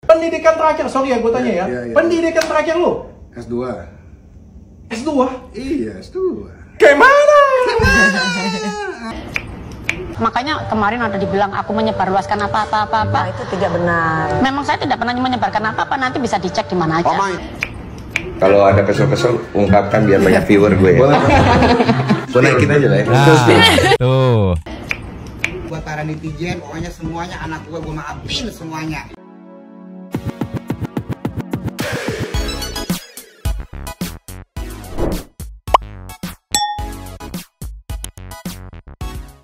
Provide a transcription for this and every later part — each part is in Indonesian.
Pendidikan terakhir, sorry ya gue tanya ya. Pendidikan terakhir lu? S2. S2? Iya, S2. Kayak mana? Makanya kemarin ada dibilang aku menyebarluaskan apa-apa. Nah, itu tidak benar. Memang saya tidak pernah menyebarkan apa-apa, nanti bisa dicek di mana aja. Kalau ada kesel-kesel, ungkapkan biar banyak viewer gue ya. Gue naikin aja lah ya. Tuh. Buat para netizen, pokoknya semuanya anak gue maafin semuanya.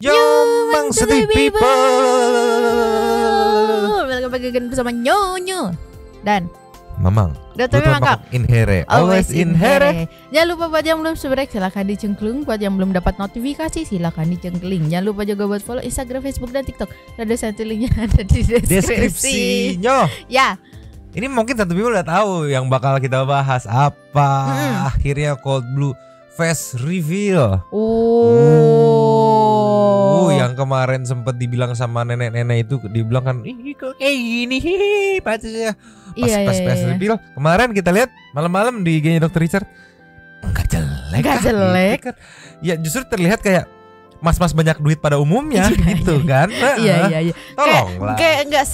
Yo, Mang Sedih People. Welcome back again bersama Nyonyo dan Mamang. Dr. Mangkok. Inhere, always inhere. Jangan lupa buat yang belum subscribe silahkan dicengklung. Buat yang belum dapat notifikasi silahkan dicengkling. Jangan lupa juga buat follow Instagram, Facebook dan TikTok. Ada satu linknya ada di Deskripsinya. Ya. Ini mungkin satu people udah tahu yang bakal kita bahas apa. Akhirnya Cold Blue face reveal. Yang kemarin sempat dibilang sama nenek-nenek itu, dibilang kan, ih kok kayak gini, pas reveal. Kemarin kita lihat malam-malam di IG-nya Dr. Richard, nggak jelek. Gitu kan. Ya justru terlihat kayak mas-mas banyak duit pada umumnya gitu kan. Iya. Tolonglah. Kayak nggak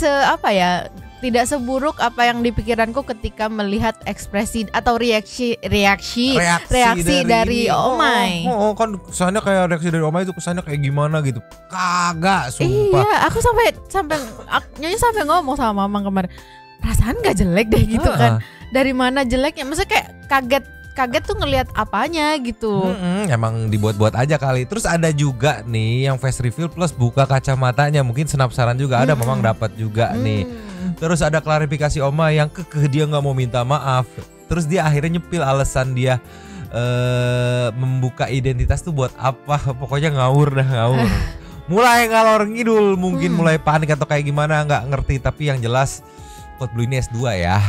tidak seburuk apa yang dipikiranku ketika melihat ekspresi atau reaksi dari Omai. Kan kesannya kayak reaksi dari Omai itu kesannya kayak gimana gitu. Kagak, sumpah. Iya, aku sampai ngomong sama Mamang kemarin. Perasaan gak jelek deh gitu kan. Dari mana jeleknya? Maksudnya kayak kaget tuh ngelihat apanya gitu. Emang dibuat-buat aja kali. Terus ada juga nih yang face reveal plus buka kacamatanya. Mungkin penasaran juga ada, Mamang dapat juga nih. Terus ada klarifikasi Oma yang kekeh dia nggak mau minta maaf. Terus dia akhirnya nyepil alasan dia membuka identitas tuh buat apa. Pokoknya ngawur. Mulai ngalor ngidul, mungkin mulai panik atau kayak gimana nggak ngerti. Tapi yang jelas Cold Blue ini S2 ya.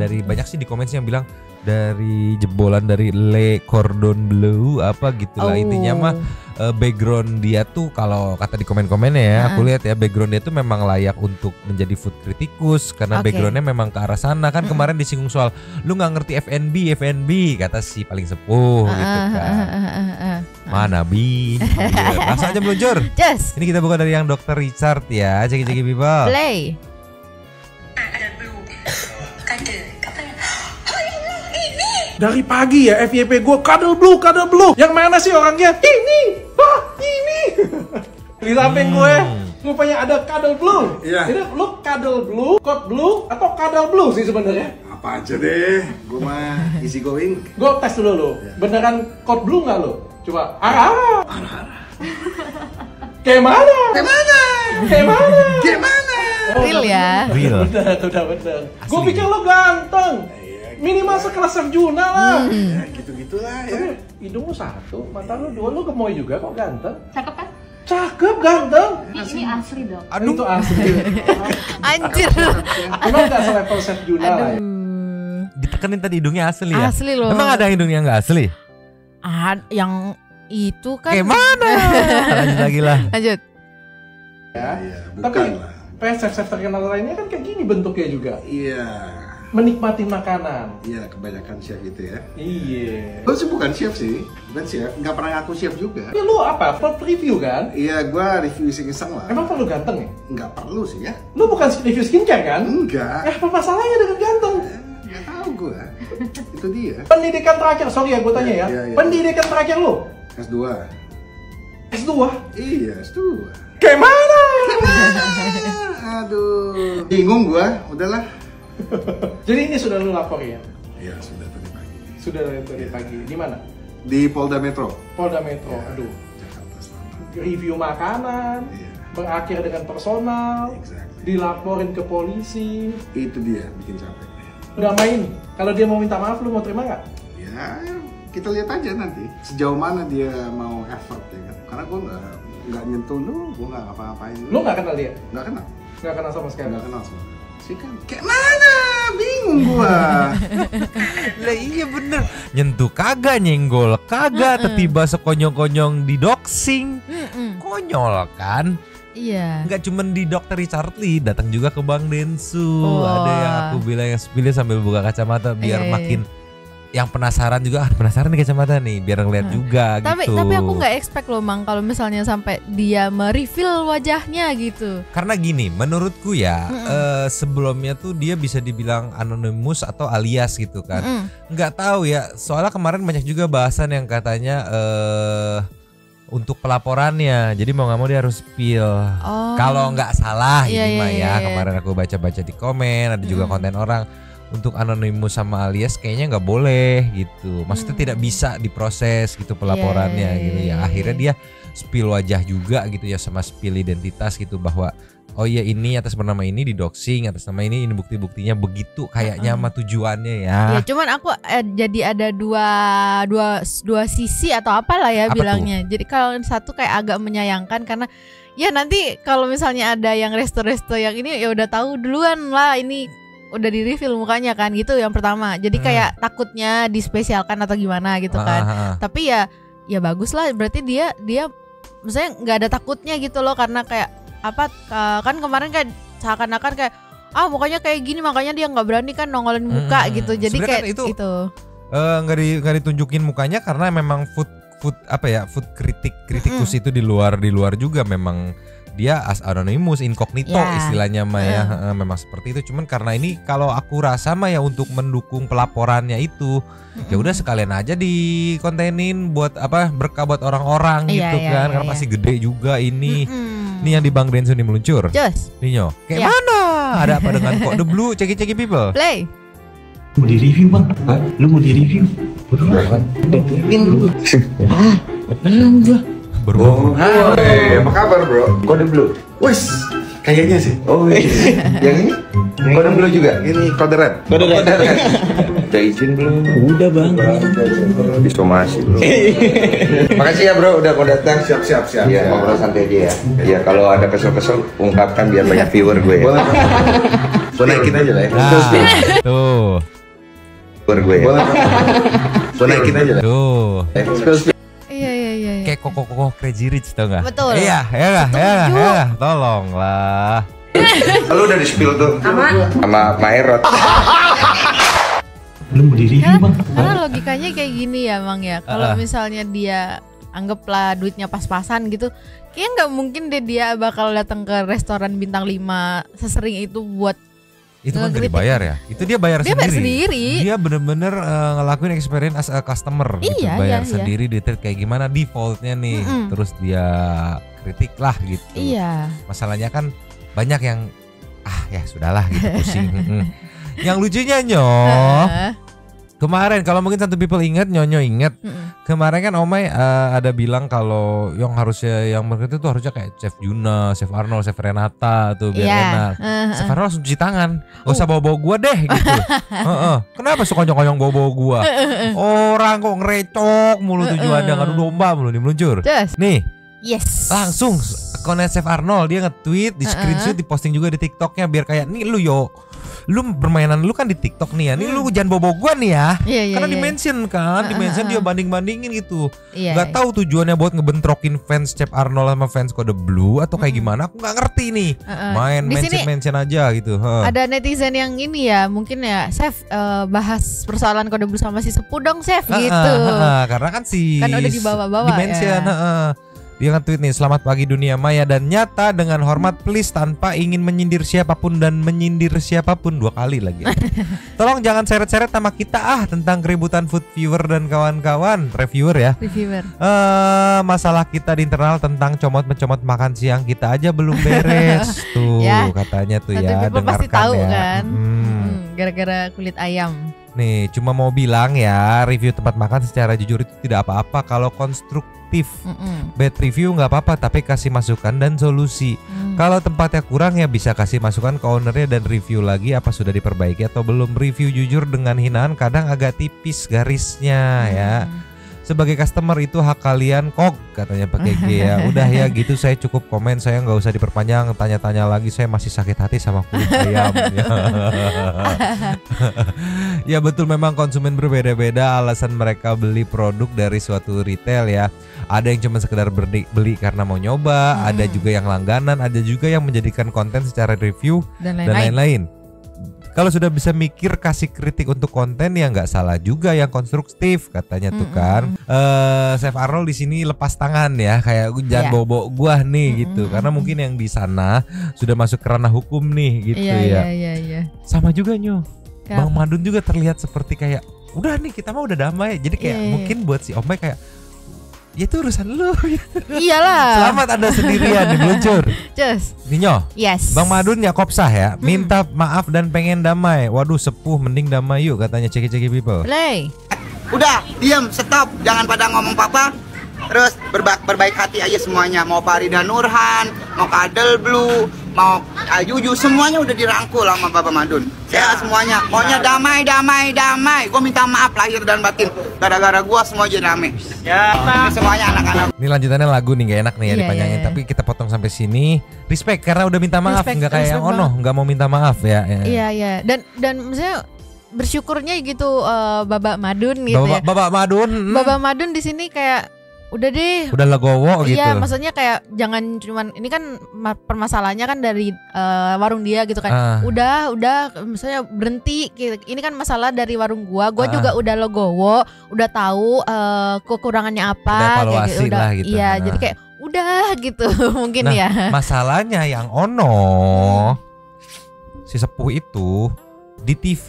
Dari banyak sih di komen yang bilang dari jebolan dari Le Cordon Bleu apa gitulah. Intinya mah background dia tuh kalau kata di komen-komennya ya, aku lihat ya background dia tuh memang layak untuk menjadi food kritikus karena backgroundnya memang ke arah sana kan. Kemarin disinggung soal lu nggak ngerti FNB kata si paling sepuh gitu kan. Mana bi? Langsung aja meluncur. Ini kita buka dari yang Dr. Richard ya. Ceki people. Play. Dari pagi ya FYP gue Cuddle Blue. Yang mana sih orangnya? Ini. Di samping gue rupanya ada Cuddle Blue. Iya. Jadi lu Cuddle Blue, Cold Blue atau Cuddle Blue sih sebenarnya? Apa aja deh, gue mah easy going. Gue tes dulu lu. Beneran Cold Blue nggak lu? Coba arah. Kayak mana? Real ya. Bener. Gue pikir lo ganteng. Minimal sekelas Arjuna lah. Ya gitu-gitulah ya. Hidung lu satu, mata lu dua, lu gemoy juga kok ganteng. Cakep kan? Cakep, ganteng. Ini asli dong. Itu asli. Anjir. Emang gak selevel Chef Juna lah ya? Ditekenin tadi hidungnya asli ya? Asli loh. Emang ada hidung yang gak asli? Yang itu kan. Kayak mana? Lanjut lagi lah. Lanjut. Iya, Tapi bukan lah. chef terkenal lainnya kan kayak gini bentuknya juga. Iya. Menikmati makanan. Iya, kebanyakan chef itu ya. Iya. Gue sih bukan chef, nggak pernah ngaku chef juga. Tapi lu apa? Food review kan? Iya, gue review iseng-iseng lah. Emang perlu ganteng ya? Nggak perlu sih ya. Lu bukan review skincare kan? Enggak. Apa masalahnya dengan ganteng? Nggak tahu gue. Itu dia. Pendidikan terakhir, sorry ya gue tanya ya. Iya. Pendidikan terakhir lu? S2. S2? Iya, S2. Kayak mana? Aduh, bingung gue. Udahlah. Jadi ini sudah lu laporin? Iya, sudah tadi pagi. Sudah tadi pagi. Di mana? Di Polda Metro. Polda Metro. Ya, Aduh. Jakarta Selatan. Review makanan, Iya. berakhir dengan personal, Exactly. dilaporin ke polisi. Itu dia bikin capek. Udah main. Kalau dia mau minta maaf, lu mau terima nggak? Ya, kita lihat aja nanti sejauh mana dia mau effort ya kan. Karena gue nggak nyentuh lu, gue nggak ngapa-ngapain. Lu nggak kenal dia? Nggak kenal. Nggak kenal sama sekali? Nggak kenal sama. Sih kan, kayak mana? Bingung gua. Lah iya bener. Nyentuh kagak, nyenggol kagak, tiba sekonyong-konyong di doxing. Konyol kan? Iya. Nggak cuma di Dr. Richard Lee, datang juga ke Bang Densu. Wah. Ada yang aku bilang yang pilih sambil buka kacamata biar Iya. makin yang penasaran juga, penasaran nih kacamata nih, biar ngeliat juga Tapi gitu. aku nggak expect loh Mang kalau misalnya sampai dia mereveal wajahnya gitu. Karena gini, menurutku ya sebelumnya tuh dia bisa dibilang anonymous atau alias gitu kan. Nggak tahu ya, soalnya kemarin banyak juga bahasan yang katanya untuk pelaporannya, jadi mau nggak mau dia harus spill. Kalau nggak salah ini mah ya, kemarin aku baca-baca di komen, ada juga konten orang untuk anonymous sama alias kayaknya nggak boleh gitu. Maksudnya tidak bisa diproses gitu pelaporannya gitu ya. Akhirnya dia spill wajah juga gitu ya, sama spill identitas gitu bahwa oh iya ini atas bernama ini di doxing, atas nama ini bukti-buktinya begitu kayaknya sama tujuannya ya. Ya cuman aku jadi ada dua sisi atau apalah ya Apa bilangnya. Jadi kalau satu kayak agak menyayangkan karena ya nanti kalau misalnya ada yang resto-resto yang ini ya udah tahu duluan lah ini udah di reveal mukanya kan gitu yang pertama. Jadi kayak takutnya dispesialkan atau gimana gitu kan. Tapi ya bagus lah, berarti dia maksudnya nggak ada takutnya gitu loh, karena kayak apa kan kemarin kayak seakan-akan kayak mukanya kayak gini makanya dia nggak berani kan nongolin muka gitu. Jadi sebenarnya kayak kan itu nggak ditunjukin mukanya karena memang food kritikus itu di luar juga memang dia anonymous, incognito istilahnya mah ya. Memang seperti itu. Cuman karena ini kalau aku rasa mah ya untuk mendukung pelaporannya itu ya udah sekalian aja dikontenin buat berkah buat orang-orang gitu kan. Karena pasti gede juga ini. Ini yang di Bang Densu nih meluncur. Just Ninyo, kayak mana? Ada apa dengan kok The Blue Ceki people? play. Mau di review bang? Lu mau di review? Beneran? Beneran gua. Hai, apa kabar bro? Kode Blue. Wis, kayaknya sih. Oh iya. Yang ini? Kode Blue juga? Ini kode red. Kode red. Udah izin belum? Udah bang. Disomasi bro. Makasih ya bro udah mau datang. Siap. Iya ngobrol santai aja ya. Iya kalau ada kesel-kesel ungkapkan biar banyak viewer gue ya. Gua naikin aja lah ya. Tuh. Viewer gue ya. Gua naikin aja lah. Tuh. Iya. Kayak koko Crazy Rich tau gak? Betul. Iya, ya. Tolonglah. Lu udah di spill tuh sama Maerot. Lu mau di review bang? Karena logikanya kayak gini ya Mang ya. Kalau misalnya dia anggaplah duitnya pas-pasan gitu, kayaknya nggak mungkin deh dia bakal datang ke restoran bintang 5 sesering itu buat Itu kan gak ngekritik. dibayar ya? Itu dia bayar Dia bayar sendiri. sendiri. Dia bener-bener ngelakuin experience as a customer gitu. Iya, Bayar iya. sendiri, detail kayak gimana defaultnya nih. Terus dia kritik lah gitu. Iya. Masalahnya kan banyak yang ya sudahlah gitu pusing. Yang lucunya kemarin kalau mungkin satu people ingat, Nyonyo ingat. Kemarin kan Omai ada bilang kalau yang harusnya yang berarti itu harusnya kayak Chef Juna, Chef Arnold, Chef Renata tuh biar enak. Chef Arnold langsung cuci tangan. Gak usah bawa-bawa gua deh gitu. Kenapa suka konyong-konyong bawa-bawa gua? Orang kok ngerecok mulu tujuannya ngadu domba mulu nih meluncur. Just. Nih, Yes. langsung akunnya Chef Arnold dia nge-tweet, di screenshot, diposting juga di TikToknya biar kayak nih lu permainan lu kan di TikTok nih ya, nih lu jangan bobo gua nih ya. Iya, Karena iya. dimention kan, dimention dia banding-bandingin gitu. Iya, Gak tahu tujuannya buat ngebentrokin fans Chef Arnold sama fans Kode Blue atau kayak gimana, aku nggak ngerti nih. Main Di sini mention aja gitu. Ada netizen yang ini ya, mungkin ya, Chef bahas persoalan Kode Blue sama si Sepu dong, Chef gitu. Karena kan si Kan udah dibawa-bawa dimension, ya. Dia nge-tweet nih, selamat pagi dunia maya dan nyata dengan hormat please tanpa ingin menyindir siapapun dan menyindir siapapun 2 kali lagi. Tolong jangan seret-seret sama kita tentang keributan food viewer dan kawan-kawan reviewer ya. Reviewer. Masalah kita di internal tentang comot-mencomot makan siang kita aja belum beres tuh Ya. katanya tuh Satu ya, people pasti dengarkan tahu ya. kan. Gara-gara kulit ayam. Nih cuma mau bilang ya, review tempat makan secara jujur itu tidak apa-apa kalau konstruktif. Bad review nggak apa-apa tapi kasih masukan dan solusi. Kalau tempatnya kurang ya bisa kasih masukan ke ownernya dan review lagi apa sudah diperbaiki atau belum. Review jujur dengan hinaan kadang agak tipis garisnya ya. Sebagai customer itu hak kalian kok, katanya pakai G ya. Udah ya gitu, saya cukup komen, saya nggak usah diperpanjang, tanya-tanya lagi, saya masih sakit hati sama kulit ayam. Ya betul, memang konsumen berbeda-beda alasan mereka beli produk dari suatu retail ya. Ada yang cuma sekedar beli karena mau nyoba, ada juga yang langganan, ada juga yang menjadikan konten secara review dan lain-lain. Kalau sudah bisa mikir kasih kritik untuk konten ya nggak salah juga yang konstruktif, katanya tuh kan. Chef Arnold di sini lepas tangan ya, kayak jangan bawa-bawa gua nih gitu, karena mungkin yang di sana sudah masuk ke ranah hukum nih gitu ya. Sama juga Nyo, Bang Madun juga terlihat seperti kayak udah nih kita mah udah damai, jadi kayak mungkin buat si Omai kayak ya itu urusan lu. Iyalah. Selamat Anda sendirian nih meluncur. Just. Ninyo. Yes. Bang Madun Yakob sah ya. Minta maaf dan pengen damai. Waduh sepuh, mending damai yuk, katanya ceki-ceki people. Play. Udah, diam, stop. Jangan pada ngomong apa-apa. Terus berbaik hati aja semuanya. Mau Farida Nurhan, mau Kadel Blue, mau Ajuju, semuanya udah dirangkul sama Bapak Madun. Saya semuanya, pokoknya damai. Gue minta maaf lahir dan batin. Gara-gara gue semua jadi damai. Ya, semuanya anak-anak. Ini lanjutannya lagu nih, gak enak nih ya dipanjangin. Tapi kita potong sampai sini. Respect karena udah minta maaf, nggak kayak yang Ono, nggak mau minta maaf ya. Iya. Dan maksudnya bersyukurnya gitu Bapak Madun gitu ya. Bapak Madun. Bapak Madun di sini kayak udah deh, udah legowo gitu. Iya, maksudnya kayak jangan cuman ini kan permasalahannya kan dari warung dia gitu kan. Udah, misalnya berhenti. Ini kan masalah dari warung gua juga udah legowo, udah tahu kekurangannya apa. Udah evaluasi kayak gitu, lah gitu. Iya, jadi kayak udah gitu mungkin ya. Masalahnya yang Ono si sepuh itu di TV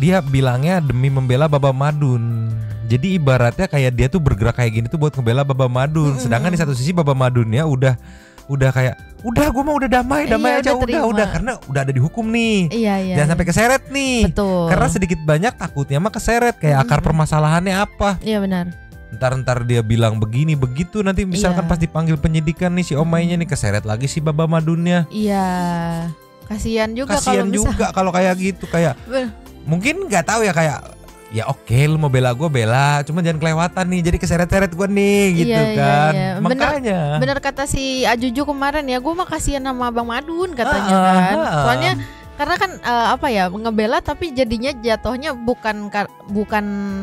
dia bilangnya demi membela Bapak Madun. Jadi ibaratnya kayak dia tuh bergerak kayak gini tuh buat ngebela Bapak Madun. Sedangkan di satu sisi Bapak Madunnya udah kayak udah gue mah udah damai aja udah karena udah ada dihukum nih. Iya. Jangan sampai keseret nih. Betul. Karena sedikit banyak takutnya mah keseret kayak akar permasalahannya apa. Iya benar. Ntar dia bilang begini begitu, nanti misalkan pas dipanggil penyidikan nih si Omainya nih keseret lagi si Bapak Madunnya. Iya. Kasihan juga kalau kayak gitu, kayak mungkin nggak tahu ya, kayak ya oke, lu mau bela gue bela, cuma jangan kelewatan nih, jadi keseret-seret gue nih gitu kan. Iya. Makanya bener kata si Ajuju kemarin ya, gue mah kasihan sama Bang Madun katanya kan. Soalnya karena kan ngebela tapi jadinya jatuhnya bukan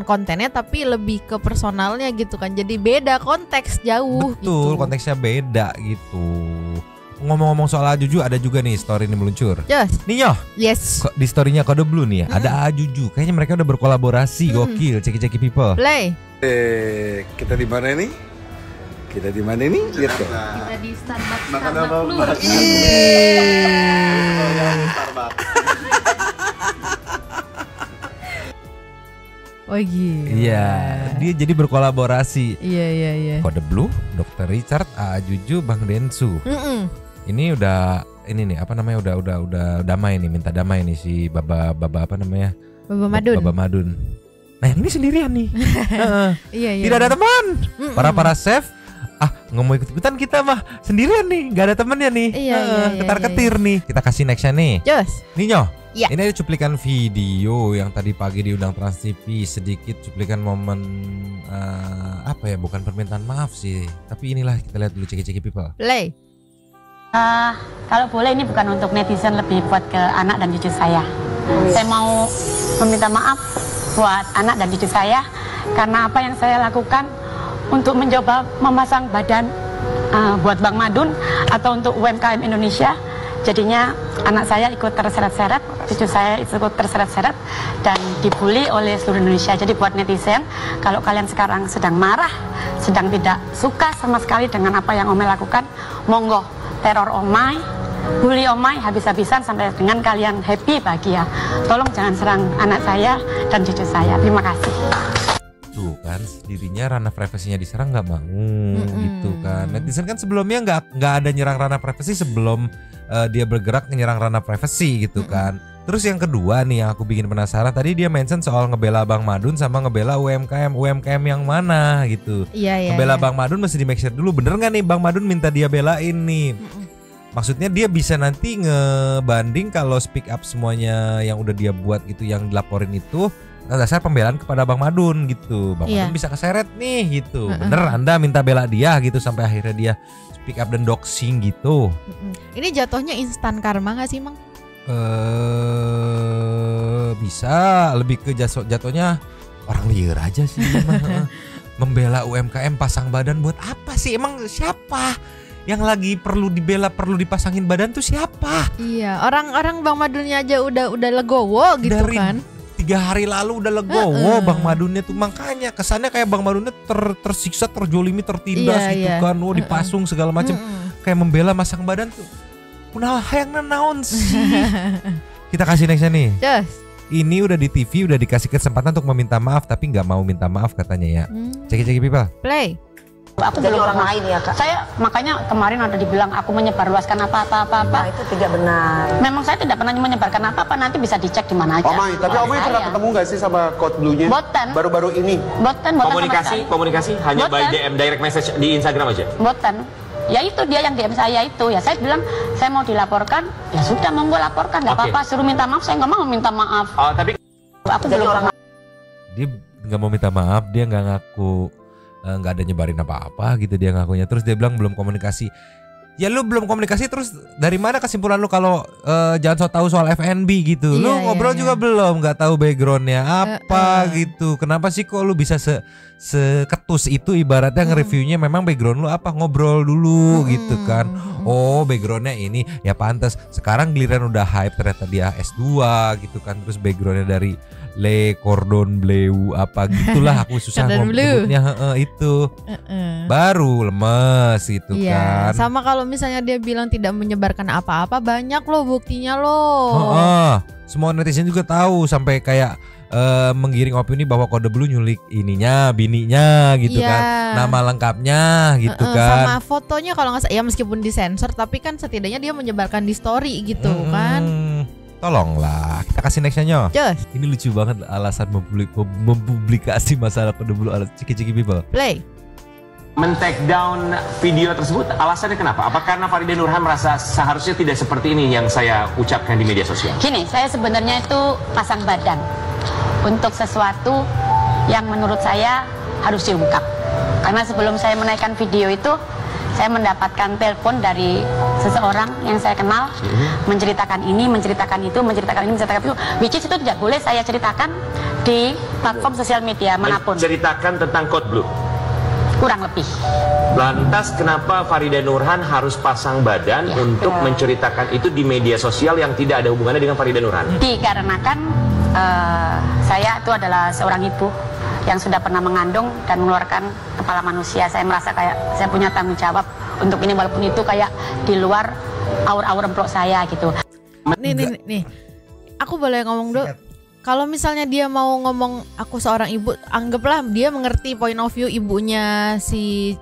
kontennya tapi lebih ke personalnya gitu kan. Jadi beda konteks jauh. Betul, gitu. konteksnya beda gitu. Ngomong-ngomong soal Ajuju, ada juga nih story ini meluncur. Yes. Ninyo. Yes. Di storynya Kode Blue nih ya, ada Ajuju. Kayaknya mereka udah berkolaborasi, gokil. Ceki-ceki people. Play. Kita di mana nih? Lihat dong. Kita di Starbucks. Makan apa? Oh gila. Iya, dia jadi berkolaborasi. Iya. Kode Blue, Dr. Richard, Ajuju, Bang Densu. Ini udah udah damai nih, minta damai nih si Baba apa namanya? Baba Madun. Nah, yang ini sendirian nih. Iya. Tidak ada teman. Para chef nggak mau ikut-ikutan, kita mah sendirian nih, nggak ada temennya nih. Iya. Ketar-ketir nih. Kita kasih nextnya nih. Just. Ninyo. Ya. Ini ada cuplikan video yang tadi pagi diundang Trans TV, sedikit cuplikan momen bukan permintaan maaf sih, tapi inilah kita lihat dulu ceki-ceki people. Play. Kalau boleh ini bukan untuk netizen, lebih buat ke anak dan cucu saya. Saya mau meminta maaf buat anak dan cucu saya karena apa yang saya lakukan untuk mencoba memasang badan buat Bang Madun atau untuk UMKM Indonesia. Jadinya anak saya ikut terseret-seret, cucu saya ikut terseret-seret dan dibully oleh seluruh Indonesia. Jadi buat netizen, kalau kalian sekarang sedang marah, sedang tidak suka sama sekali dengan apa yang Omai lakukan, monggo teror Omai, bully Omai habis-habisan sampai dengan kalian happy, bahagia. Tolong jangan serang anak saya dan cucu saya. Terima kasih. Tuh kan, dirinya ranah privasinya diserang nggak mau gitu kan. Netizen kan sebelumnya nggak ada nyerang ranah privasi sebelum dia bergerak nyerang ranah privasi gitu kan. Terus yang kedua nih yang aku bikin penasaran, tadi dia mention soal ngebela Bang Madun sama ngebela UMKM yang mana gitu. Iya. Ngebela Bang Madun mesti di make sure dulu, bener nggak nih Bang Madun minta dia belain nih. Maksudnya dia bisa nanti ngebanding kalau speak up semuanya yang udah dia buat gitu, yang dilaporin itu dasar pembelaan kepada Bang Madun gitu. Bang Iya. Madun bisa keseret nih gitu. Bener Anda minta bela dia gitu sampai akhirnya dia speak up dan doxing gitu. Ini jatuhnya instan karma gak sih, Mang? Bisa lebih ke jatuhnya orang liar aja sih emang. Membela UMKM pasang badan buat apa sih? Emang siapa yang lagi perlu dibela, perlu dipasangin badan tuh siapa? Iya, orang Bang Madunnya aja udah legowo gitu Dari kan. 3 hari lalu udah legowo Bang Madunnya tuh, makanya kesannya kayak Bang Madunnya tersiksa, terjolimi, tertindas gitu kan. Dipasung segala macam. Kayak membela masang badan tuh. Kunaon hayang naon sih? Kita kasih nextnya nih. Just. Ini udah di TV, udah dikasih kesempatan untuk meminta maaf tapi nggak mau minta maaf katanya ya. Ceki people. Play. Aku jadi orang lain ya Kak. Saya makanya kemarin ada dibilang aku menyebarluaskan apa-apa. Nah, itu tidak benar. Memang saya tidak pernah menyebarkan apa-apa, nanti bisa dicek di mana aja. Omai, tapi Omai pernah ketemu nggak sih sama Code Blue-nya? Boten. Baru-baru ini. Boten Komunikasi hanya by DM direct message di Instagram aja. Boten. Ya itu dia yang DM saya itu. Ya saya bilang saya mau dilaporkan. Ya sudah monggo laporkan, nggak apa-apa. Suruh minta maaf, saya nggak mau minta maaf. Tapi aku belum orang. Dia nggak mau minta maaf, dia nggak ngaku nggak ada nyebarin apa-apa gitu dia ngakunya. Terus dia bilang belum komunikasi. Ya lu belum komunikasi, terus dari mana kesimpulan lu kalau jangan so tahu soal FNB gitu? Lu ngobrol juga belum, nggak tahu backgroundnya apa gitu. Kenapa sih kok lu bisa seketus itu ibaratnya nge-reviewnya memang background lu apa, ngobrol dulu gitu kan. Oh backgroundnya ini ya pantas. Sekarang giliran udah hype ternyata dia S2 gitu kan. Terus backgroundnya dari Le Cordon Bleu apa gitulah, aku susah ngomongnya itu. Baru lemes gitu kan. Sama kalau misalnya dia bilang tidak menyebarkan apa-apa, banyak loh buktinya loh. Semua netizen juga tahu sampai kayak menggiring opini bahwa Kode Blue nyulik ininya, bininya gitu kan. Nama lengkapnya gitu kan. Sama fotonya kalau nggak salah ya meskipun disensor tapi kan setidaknya dia menyebarkan di story gitu kan. Tolonglah, kita kasih nextnya. Just. Ini lucu banget alasan mempublikasi masalah Kode Blue ala ciki-ciki people. Play. Men-take down video tersebut alasannya kenapa? Apa karena Farida Nurhan merasa seharusnya tidak seperti ini yang saya ucapkan di media sosial? Gini, saya sebenarnya itu pasang badan untuk sesuatu yang menurut saya harus diungkap. Karena sebelum saya menaikkan video itu, saya mendapatkan telepon dari seseorang yang saya kenal, menceritakan ini, menceritakan itu, menceritakan ini, menceritakan itu, which is itu tidak boleh saya ceritakan di platform sosial media manapun. Menceritakan tentang Code Blue? Kurang lebih. Lantas kenapa Farida Nurhan harus pasang badan untuk menceritakan itu di media sosial yang tidak ada hubungannya dengan Farida Nurhan? Dikarenakan saya itu adalah seorang ibu yang sudah pernah mengandung dan mengeluarkan kepala manusia. Saya merasa kayak saya punya tanggung jawab untuk ini, walaupun itu kayak di luar aur-aur empuk saya gitu. Nih, aku boleh ngomong dulu. Kalau misalnya dia mau ngomong aku seorang ibu, anggaplah dia mengerti point of view ibunya si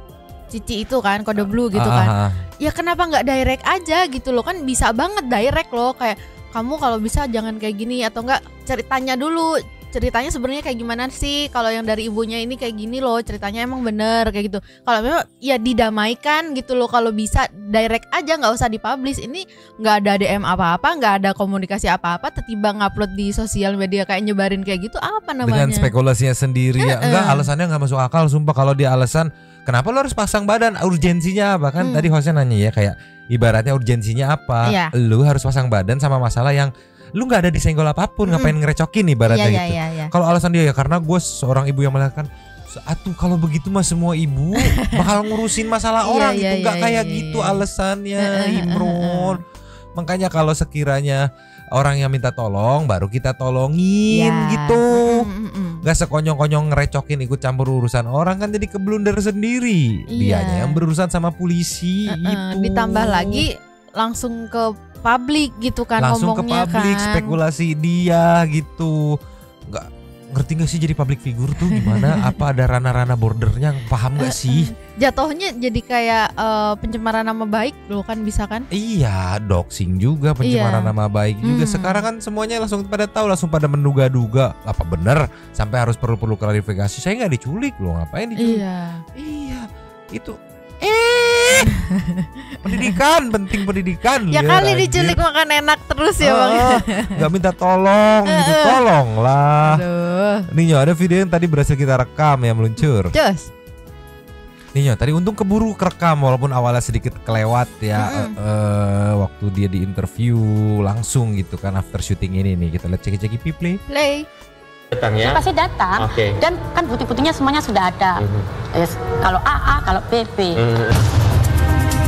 Cici itu kan, Kode Blue gitu kan. Ya kenapa nggak direct aja gitu loh, kan bisa banget direct loh, kayak kamu kalau bisa jangan kayak gini atau enggak ceritanya dulu. Ceritanya sebenarnya kayak gimana sih, kalau yang dari ibunya ini kayak gini loh, ceritanya emang bener kayak gitu. Kalau memang ya didamaikan gitu loh, kalau bisa direct aja, nggak usah dipublish. Ini nggak ada DM apa-apa, nggak ada komunikasi apa-apa, tiba-tiba ngupload di sosial media kayak nyebarin kayak gitu, apa namanya? Dengan spekulasinya sendiri ya, enggak, alasannya nggak masuk akal sumpah. Kalau dia alasan kenapa lo harus pasang badan, urgensinya apa kan? Tadi hostnya nanya ya, kayak ibaratnya urgensinya apa? Lu harus pasang badan sama masalah yang lu nggak ada disenggol apapun, ngapain ngerecokin ibaratnya gitu. Kalau alasan dia ya karena gue seorang ibu yang melihatkan, atuh kalau begitu mah semua ibu bakal ngurusin masalah orang gitu, nggak kayak gitu alasannya Imron. Makanya kalau sekiranya orang yang minta tolong baru kita tolongin gitu, nggak sekonyong-konyong ngerecokin ikut campur urusan orang, kan jadi keblunder sendiri. Dianya yang berurusan sama polisi itu. Ditambah lagi langsung ke publik gitu kan, langsung ngomongnya ke publik kan. spekulasi dia gitu. Nggak ngerti nggak sih jadi public figure tuh gimana? Apa ada ranah-ranah bordernya, paham nggak sih? Jatuhnya jadi kayak pencemaran nama baik loh kan, bisa kan? Iya, doxing juga, pencemaran nama baik juga. Sekarang kan semuanya langsung pada tahu, langsung pada menduga-duga. Apa bener sampai harus perlu klarifikasi? Saya nggak diculik loh, ngapain diculik? Iya, itu Pendidikan, penting pendidikan. Ya liar, kali anjir. diculik makan enak terus ya Bang. Gak minta tolong gitu, tolonglah. Aduh. Nih Nyo, ada video yang tadi berhasil kita rekam ya meluncur. Cus. Nih Nyo, tadi untung keburu kerekam walaupun awalnya sedikit kelewat ya. Waktu dia di interview langsung gitu kan after syuting ini nih. Kita lihat ceki-ceki play. Datang Ya, ya. pasti datang. Oke. Dan kan bukti-buktinya semuanya sudah ada. Yes, kalau AA, kalau PP.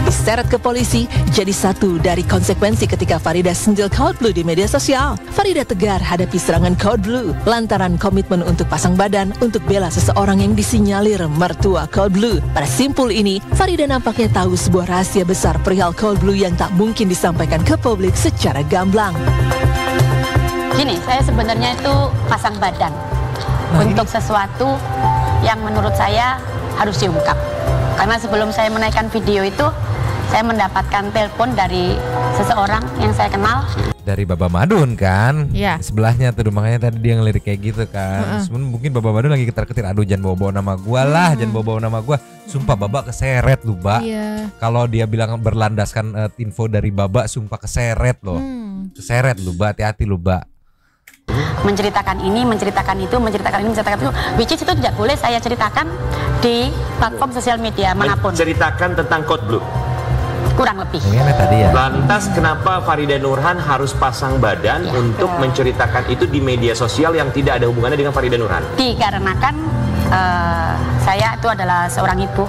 Diseret ke polisi jadi satu dari konsekuensi ketika Farida sentil Code Blue di media sosial. Farida tegar hadapi serangan Code Blue lantaran komitmen untuk pasang badan untuk bela seseorang yang disinyalir mertua Code Blue. Pada simpul ini, Farida nampaknya tahu sebuah rahasia besar perihal Code Blue yang tak mungkin disampaikan ke publik secara gamblang. Gini, saya sebenarnya itu pasang badan untuk sesuatu yang menurut saya harus diungkap. Karena sebelum saya menaikkan video itu, saya mendapatkan telepon dari seseorang yang saya kenal. Dari Baba Madun kan. Iya. Sebelahnya tuh, makanya tadi dia ngelirik kayak gitu kan. Mungkin Baba Madun lagi ketar-ketir, aduh jangan bawa-bawa nama gua lah, jangan bawa-bawa nama gua. Sumpah Baba keseret lu, Mbak. Iya. Kalau dia bilang berlandaskan info dari Baba, sumpah keseret loh. Keseret lu, Mbak, hati-hati lu, Mbak. Menceritakan ini, menceritakan itu, menceritakan ini, menceritakan itu, which is itu tidak boleh saya ceritakan di platform sosial media manapun. Menceritakan tentang Code Blue. Kurang lebih. Ini tadi ya. Lantas kenapa Farida Nurhan harus pasang badan untuk menceritakan itu di media sosial yang tidak ada hubungannya dengan Farida Nurhan? Dikarenakan saya itu adalah seorang ibu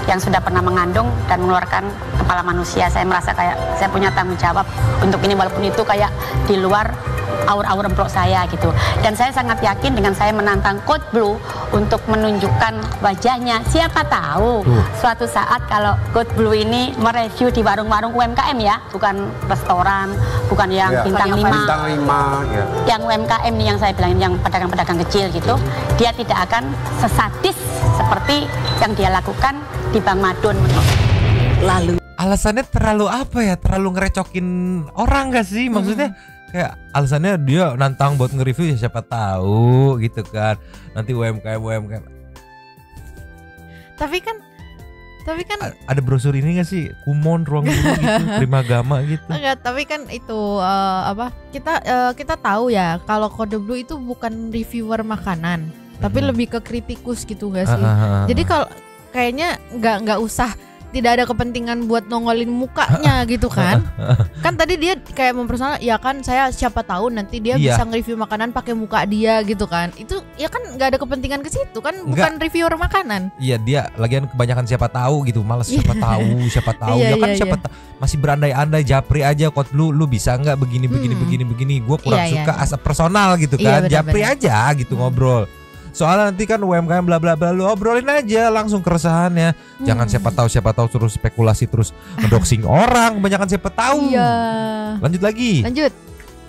yang sudah pernah mengandung dan mengeluarkan kepala manusia. Saya merasa kayak saya punya tanggung jawab untuk ini, walaupun itu kayak di luar aur-aur emplok saya gitu. Dan saya sangat yakin dengan saya menantang Code Blue untuk menunjukkan wajahnya. Siapa tahu suatu saat kalau Code Blue ini mereview di warung-warung UMKM ya, bukan restoran, bukan yang bintang 5. Bintang 5 ya. Yang UMKM nih yang saya bilang, yang pedagang-pedagang kecil gitu, dia tidak akan sesadis seperti yang dia lakukan di Bang Madun. Lalu Alasannya terlalu apa ya? Terlalu ngerecokin orang gak sih? Maksudnya kayak alasannya dia nantang buat nge-review ya, siapa tahu gitu kan. Nanti UMKM. Tapi kan ada brosur ini gak sih? Kumon, ruang guru gitu, Primagama gitu. enggak, tapi kan itu kita tahu ya kalau Code Blue itu bukan reviewer makanan, tapi lebih ke kritikus gitu gak sih? Jadi kalau kayaknya nggak usah, tidak ada kepentingan buat nongolin mukanya gitu kan. Kan tadi dia kayak mempersoalkan, ya kan saya siapa tahu nanti dia bisa nge-review makanan pakai muka dia gitu kan. Itu ya kan nggak ada kepentingan ke situ kan, bukan reviewer makanan. Iya, dia lagian kebanyakan siapa tahu gitu, males siapa tahu. Ya kan siapa masih berandai-andai. Japri aja Code Blue, lu bisa nggak begini. Gue kurang suka as a personal gitu kan. Japri aja gitu ngobrol. Soalnya nanti kan UMKM bla bla bla, lu obrolin aja langsung keresahannya. Jangan siapa tahu terus spekulasi, terus ngedoxing orang, kebanyakan siapa tahu. Lanjut lagi.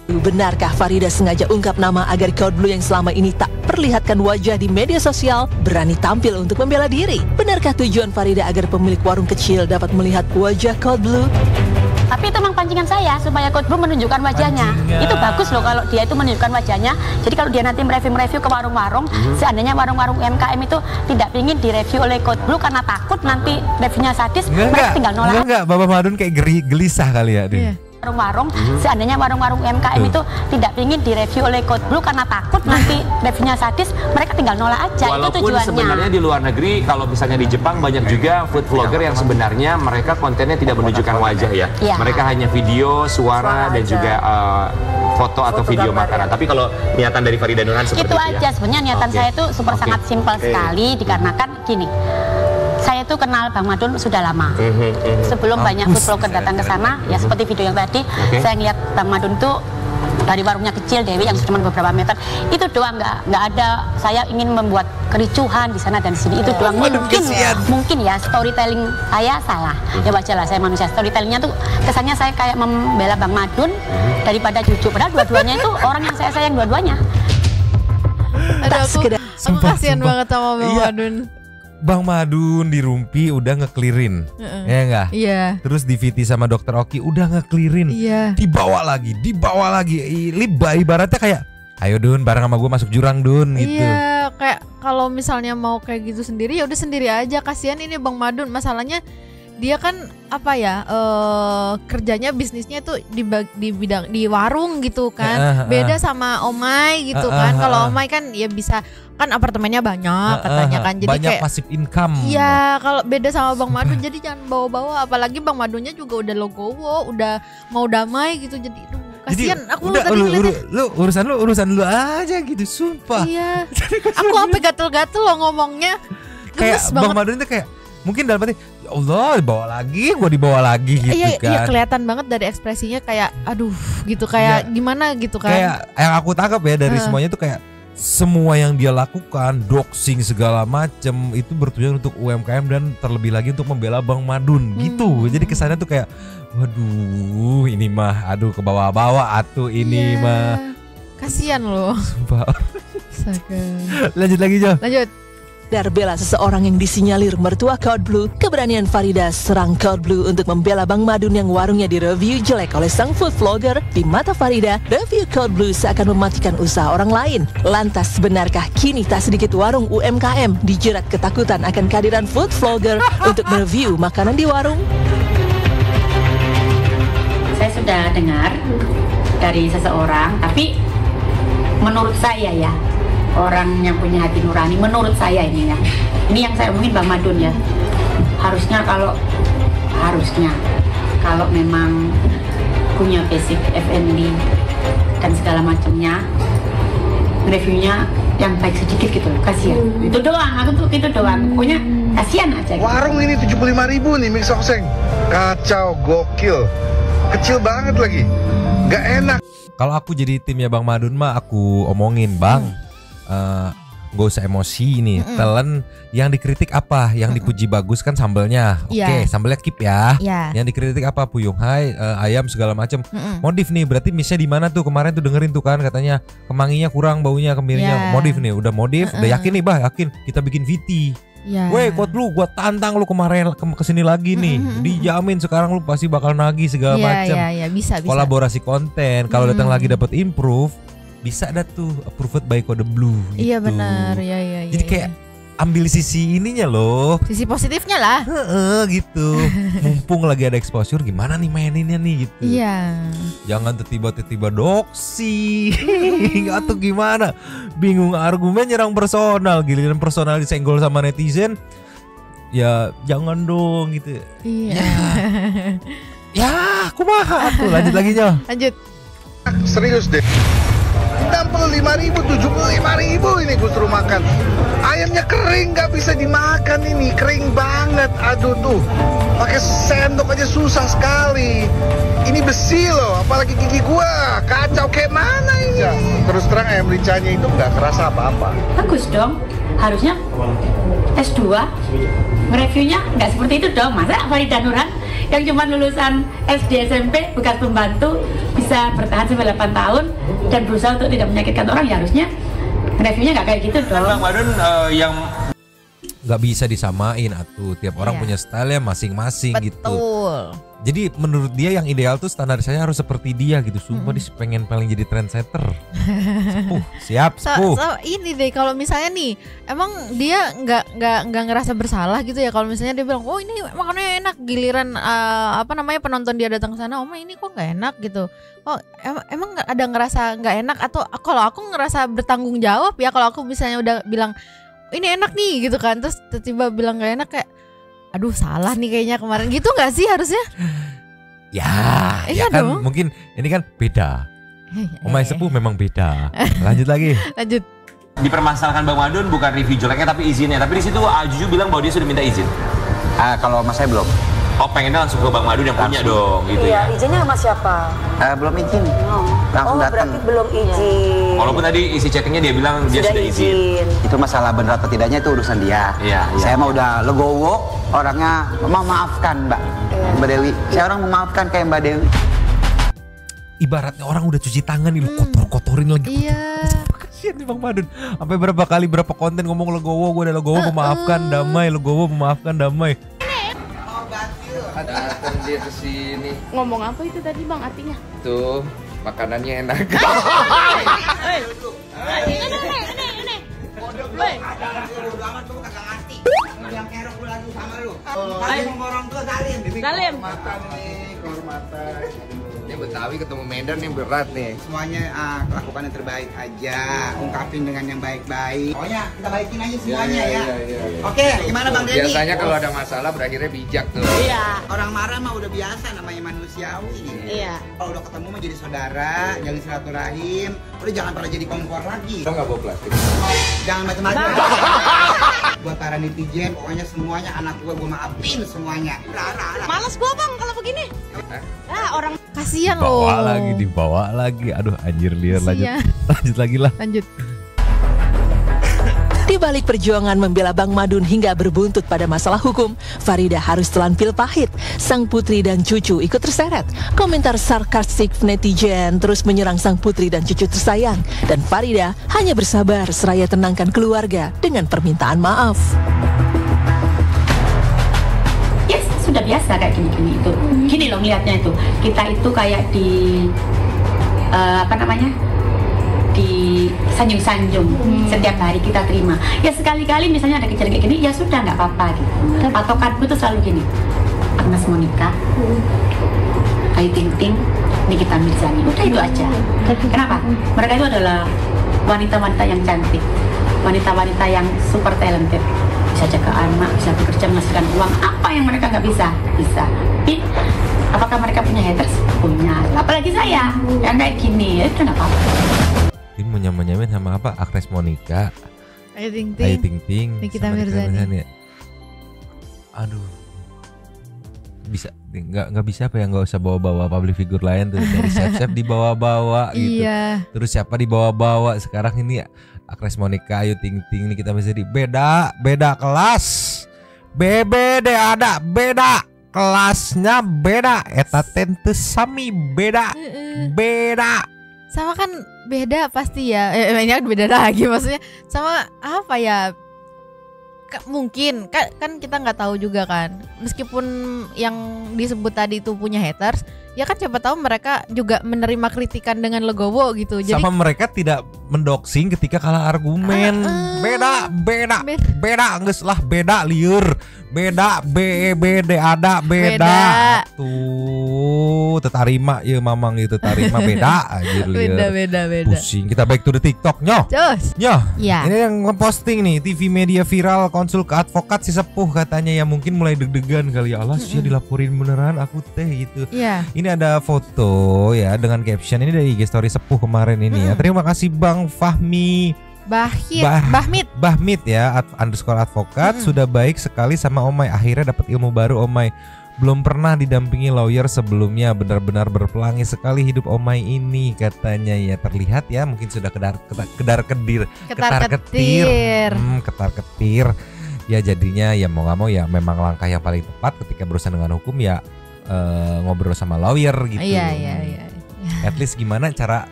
benarkah Farida sengaja ungkap nama agar Code Blue yang selama ini tak perlihatkan wajah di media sosial berani tampil untuk membela diri? Benarkah tujuan Farida agar pemilik warung kecil dapat melihat wajah Code Blue? Tapi itu memang pancingan saya supaya Code Blue menunjukkan wajahnya. Itu bagus loh kalau dia itu menunjukkan wajahnya. Jadi kalau dia nanti mereview ke warung-warung, seandainya warung-warung UMKM itu tidak ingin direview oleh Code Blue karena takut nanti reviewnya sadis, mereka tinggal nolak. Enggak, Bapak Madun kayak gelisah kali ya dia. Warung-warung, seandainya warung-warung UMKM itu tidak ingin direview oleh Code Blue karena takut nanti reviewnya sadis, mereka tinggal nolak aja. Walaupun itu tujuannya. sebenarnya di luar negeri, kalau misalnya di Jepang banyak juga food vlogger yang sebenarnya mereka kontennya tidak menunjukkan wajah ya. Mereka hanya video, suara dan juga foto atau video makanan. Tapi kalau niatan dari Farida Nurhan seperti itu aja, sebenarnya niatan saya itu super sangat simpel sekali, dikarenakan gini. Saya tuh kenal Bang Madun sudah lama. Sebelum banyak food vlogger datang ke sana, ya seperti video yang tadi, saya ngeliat Bang Madun tuh dari warungnya kecil Dewi yang cuma beberapa meter, itu doang, nggak ada saya ingin membuat kericuhan di sana dan di sini. Itu doang. Mungkin ya storytelling saya salah. Ya wajar lah, saya manusia. Storytellingnya tuh kesannya saya kayak membela Bang Madun daripada jujur. Padahal dua-duanya itu orang yang saya sayang dua-duanya. Aku kasihan banget sama Bang Madun. Bang Madun di Rumpi udah ngeklirin, ya enggak? Iya. Terus di VT sama Dokter Oki udah ngeklirin, dibawa lagi. Ibaratnya kayak, ayo Dun, bareng sama gue masuk jurang Dun, gitu. Iya, kayak kalau misalnya mau kayak gitu sendiri, ya udah sendiri aja. Kasihan ini Bang Madun, masalahnya dia kan apa ya kerjanya bisnisnya tuh di bidang di warung gitu kan. Beda sama Omai gitu kan. Kalau Omai kan ya bisa kan apartemennya banyak katanya kan. Jadi banyak kayak passive income. Iya, kalau beda sama Bang Madun jadi jangan bawa-bawa, apalagi Bang Madunnya juga udah logowo, udah mau damai gitu. Jadi kasihan aku udah, tadi urusan lu aja gitu, sumpah. Iya. Aku sampai gatel-gatel loh ngomongnya. Kayak Bang Madun itu kayak mungkin dalam hati, ya Allah dibawa lagi gitu iya, kan. Iya, kelihatan banget dari ekspresinya kayak aduh gitu, kayak gimana gitu kan. Kayak yang aku tangkap ya dari semuanya tuh kayak semua yang dia lakukan, doxing segala macem itu bertujuan untuk UMKM dan terlebih lagi untuk membela Bang Madun gitu. Jadi kesannya tuh kayak waduh ini mah aduh ke bawah-bawah atuh ini mah. Kasian loh. Sumpah. Lanjut lagi Jo. Lanjut. Bela seseorang yang disinyalir mertua Code Blue, keberanian Farida serang Code Blue untuk membela Bang Madun yang warungnya direview jelek oleh sang food vlogger. Di mata Farida, review Code Blue seakan mematikan usaha orang lain. Lantas benarkah kini tak sedikit warung UMKM dijerat ketakutan akan kehadiran food vlogger untuk mereview makanan di warung? Saya sudah dengar dari seseorang, tapi menurut saya ya, orang yang punya hati nurani, menurut saya ini ya, ini yang saya omongin Bang Madun ya, harusnya kalau memang punya basic F&B dan segala macamnya, reviewnya yang baik sedikit gitu loh, kasihan. Itu doang, aku tuh itu doang, pokoknya kasihan aja gitu. Warung ini 75.000 nih mie songseng, kacau, gokil, kecil banget lagi, nggak enak. Kalau aku jadi timnya Bang Madun mah aku omongin Bang, gak usah emosi nih. Telan yang dikritik apa? Yang dipuji bagus kan sambelnya. Oke, sambelnya keep ya. Yang dikritik apa? Puyung hai, ayam segala macam. Modif nih, berarti miss-nya di mana tuh? Kemarin tuh dengerin tuh kan katanya kemanginya kurang, baunya, kemirinya. Modif nih, udah modif, udah yakin nih bah, yakin kita bikin VT. Weh, Code Blue, gua tantang lu kemarin kesini lagi nih. Dijamin sekarang lu pasti bakal nagih segala macam. Bisa. Kolaborasi konten, kalau datang lagi dapat improve, bisa ada tuh approved by Code Blue gitu. Iya benar, iya. Jadi kayak ambil sisi ininya loh, sisi positifnya lah. Gitu. Mumpung lagi ada exposure, gimana nih maininnya nih gitu. Iya. Jangan tiba-tiba doksi. Atau gimana? Bingung argumen nyerang personal, giliran personal disenggol sama netizen. Ya jangan dong gitu. Iya. Ya, kumaha tuh. Lanjut lagi Nyo. Lanjut. Serius deh. 65.000, 75.000 ini gue suruh makan. Ayamnya kering, nggak bisa dimakan ini, kering banget. Aduh tuh, pakai sendok aja susah sekali. Ini besi loh, apalagi gigi gua kacau kayak mana ini. Terus terang ayam rincanya itu nggak kerasa apa-apa. Bagus dong, harusnya S2 nge-reviewnya nggak seperti itu dong. Masa Farida Nurhan yang cuma lulusan SD SMP bekas pembantu bisa bertahan sampai 8 tahun dan berusaha untuk tidak menyakitkan orang, ya harusnya reviewnya nggak kayak gitu dong. Bang Madun yang nggak bisa disamain atuh, tiap orang punya style masing-masing gitu. Betul. Jadi menurut dia yang ideal tuh standarisasi harus seperti dia gitu. Sumpah dia pengen paling jadi trendsetter. Siap. So, ini deh kalau misalnya nih emang dia nggak ngerasa bersalah gitu ya kalau misalnya dia bilang oh ini makannya enak, giliran penonton dia datang ke sana, oh ini kok nggak enak gitu. Oh emang ada ngerasa nggak enak, atau kalau aku ngerasa bertanggung jawab ya kalau aku misalnya udah bilang ini enak nih gitu kan, terus tiba-tiba bilang nggak enak, kayak aduh salah nih kayaknya kemarin gitu, nggak sih harusnya? Ya kan dong. Mungkin ini kan beda. Omai sepuh memang beda. Lanjut lagi. Lanjut. Dipermasalahkan Bang Madun bukan review jeleknya tapi izinnya. Tapi di situ Juju bilang bahwa dia sudah minta izin. Kalau mas saya belum. Oh pengennya langsung ke Bang Madun yang punya dong gitu ya. ya. Izinnya sama siapa? Belum izin. Langsung datang. Berarti belum izin. Walaupun tadi isi chattingnya dia bilang dia sudah izin. Itu masalah benar atau tidaknya itu urusan dia. Iya. Saya mah udah legowo, orangnya memaafkan Mbak Dewi. Saya orang memaafkan kayak Mbak Dewi. Ibaratnya orang udah cuci tangan nih, lu kotor-kotorin lagi. Iya. Kasian nih Bang Madun. Sampai berapa konten ngomong legowo, gue udah legowo memaafkan damai, legowo memaafkan damai. Datang dia ke sini. Ngomong apa itu tadi Bang artinya? Tuh, makanannya enak. Yang kerok lu lagi sama lu. Lagi ngomong tuh Salim. Salim. Kehormatan nih, kehormatan. Ini Betawi ketemu Medan nih berat nih. Semuanya lakukan yang terbaik aja, ungkapin dengan yang baik-baik. Pokoknya kita baikin aja semuanya ya. Oke, gimana Bang Denny? Biasanya kalau ada masalah berakhirnya bijak tuh. Iya, orang marah mah udah biasa, namanya manusiawi. Iya. Kalau udah ketemu mah jadi saudara, jalin silaturahim. Udah jangan pada jadi kompor lagi. Lo nggak bawa plastik? Jangan macam-macam. Buat para netizen, pokoknya semuanya anak gue maafin semuanya. Males gua Bang kalau begini. Orang kasihan Bawa loh. dibawa lagi. Aduh anjir liar, lanjut. Kasihan. Lanjut lagi lah. Lanjut. Di balik perjuangan membela Bang Madun hingga berbuntut pada masalah hukum, Farida harus telan pil pahit. Sang putri dan cucu ikut terseret. Komentar sarkastik netizen terus menyerang sang putri dan cucu tersayang. Dan Farida hanya bersabar seraya tenangkan keluarga dengan permintaan maaf. Yes, sudah biasa kayak gini-gini itu. Gini loh melihatnya itu. Kita itu kayak di di sanjung-sanjung setiap hari kita terima. Ya sekali-kali misalnya ada kejadian kayak gini, ya sudah nggak apa-apa gitu. Patokanku tuh selalu gini. Agnes Monica, Ayu Ting Ting, Nikita Mirzani. Udah itu aja. Kenapa? Mereka itu adalah wanita-wanita yang cantik, wanita-wanita yang super talented. Bisa jaga anak, bisa bekerja menghasilkan uang. Apa yang mereka nggak bisa? Bisa. Tapi apakah mereka punya haters? Punya. Apalagi saya yang kayak gini, ya itu nggak apa-apa. Ini mau nyaman-nyamin sama apa? Agnes Monica, Ayu Ting Ayu Ting Ting, Nikita sama Mirzani. Aduh, bisa nggak bisa apa ya, nggak usah bawa-bawa public figure lain tuh, dari Chef dibawa-bawa gitu. Iya. Terus siapa dibawa-bawa sekarang ini? Agnes Monica, Ayu Ting Ting, Nikita Mirzani. Beda kelas. BBD ada beda kelasnya, beda eta tente sami beda. Sama kan beda pasti ya. Ini kan beda lagi maksudnya. Sama apa ya? Mungkin kan kita nggak tahu juga kan. Meskipun yang disebut tadi itu punya haters, ya kan siapa tahu mereka juga menerima kritikan dengan legowo gitu. Jadi sama mereka tidak mendoxing ketika kalah argumen. Beda geus lah, beda liur. Beda BEBD ada beda. Tuh tertarima ya mamang itu tarima beda anjir liur. Beda. Pusing. Kita back to the TikTok nyoh. Cus. Nyoh. Ya. Ini yang ngeposting nih, TV media viral konsul ke advokat si sepuh katanya, ya mungkin mulai deg-degan kali ya, Allah sih dilaporin beneran aku teh gitu. Iya. Ini ada foto ya dengan caption ini dari IG story sepuh kemarin ini ya. Terima kasih Bang Fahmi Bahmit ya _advokat sudah baik sekali sama Omai, akhirnya dapat ilmu baru Omai. Belum pernah didampingi lawyer sebelumnya, benar-benar berpelangi sekali hidup Omai ini katanya ya. Terlihat ya mungkin sudah ketar-ketir ya, jadinya ya mau nggak mau ya memang langkah yang paling tepat ketika berurusan dengan hukum ya ngobrol sama lawyer gitu. Iya. At least gimana cara